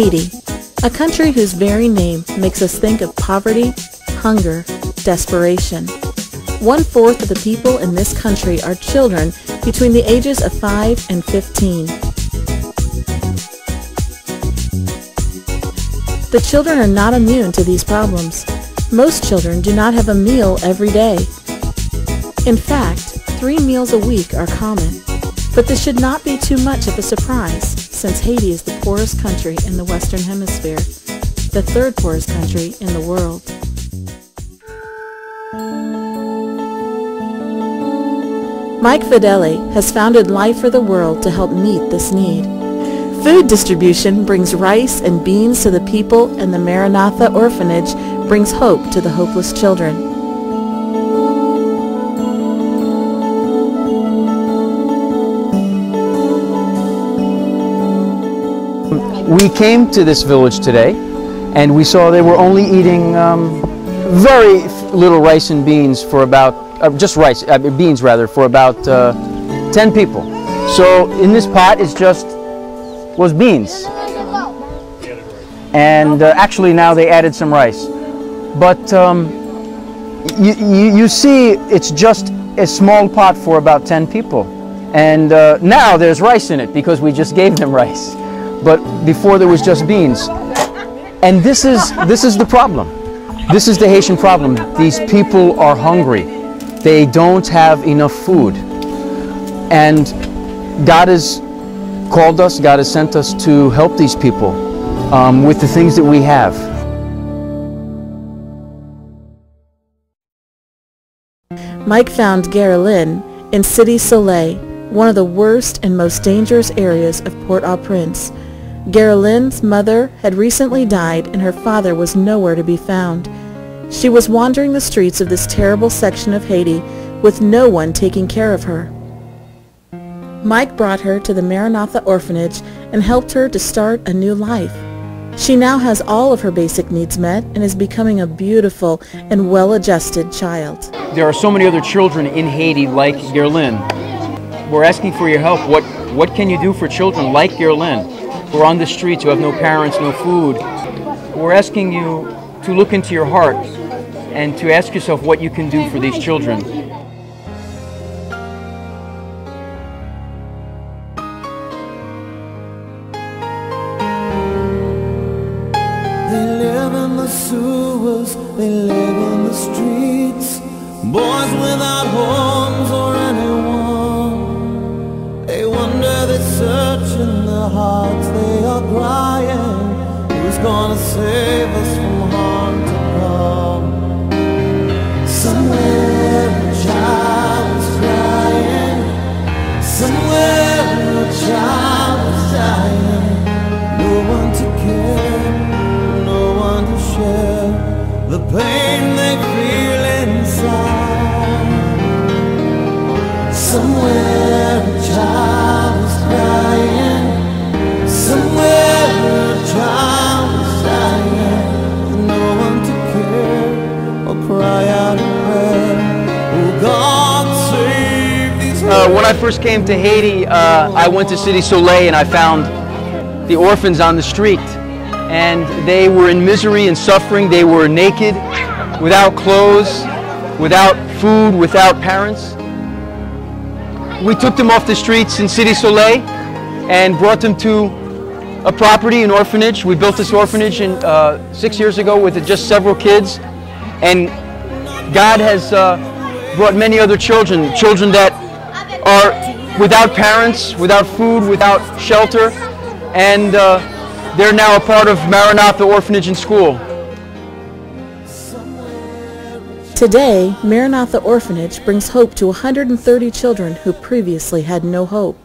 Haiti, a country whose very name makes us think of poverty, hunger, desperation. 1/4 of the people in this country are children between the ages of 5 and 15. The children are not immune to these problems. Most children do not have a meal every day. In fact, 3 meals a week are common. But this should not be too much of a surprise, since Haiti is the poorest country in the Western Hemisphere, the 3rd poorest country in the world. Mike Fedele has founded Life for the World to help meet this need. Food distribution brings rice and beans to the people, and the Maranatha Orphanage brings hope to the hopeless children. We came to this village today and we saw they were only eating very little rice and beans for about, beans rather, for about 10 people. So in this pot was beans. And actually now they added some rice. But you see it's just a small pot for about 10 people. And now there's rice in it because we just gave them rice. But before there was just beans. And this is the problem. This is the Haitian problem. These people are hungry. They don't have enough food. And God has called us, God has sent us to help these people with the things that we have. Mike found Geraldine in Cité Soleil, one of the worst and most dangerous areas of Port-au-Prince. Geraldine's mother had recently died and her father was nowhere to be found. She was wandering the streets of this terrible section of Haiti with no one taking care of her. Mike brought her to the Maranatha Orphanage and helped her to start a new life. She now has all of her basic needs met and is becoming a beautiful and well-adjusted child. There are so many other children in Haiti like Geraldine. We're asking for your help. What can you do for children like Geraldine who are on the streets, who have no parents, no food? We're asking you to look into your heart and to ask yourself what you can do for these children. They live in the sewers, they live in the streets, boys without homes or anyone. They wonder, they search in their hearts, they are crying, who's gonna save us from harm to come? Somewhere a child is crying, somewhere a child is dying, no one to care, share the pain they feel inside. Somewhere a child is crying, somewhere a child is dying, no one to care or cry out in prayer. Oh God, save these. When I first came to Haiti, I went to Cité Soleil and I found the orphans on the street. And they were in misery and suffering. They were naked, without clothes, without food, without parents. We took them off the streets in Cité Soleil and brought them to a property, an orphanage. We built this orphanage 6 years ago with just several kids. And God has brought many other children that are without parents, without food, without shelter. And they're now a part of Maranatha Orphanage and School. Today, Maranatha Orphanage brings hope to 130 children who previously had no hope.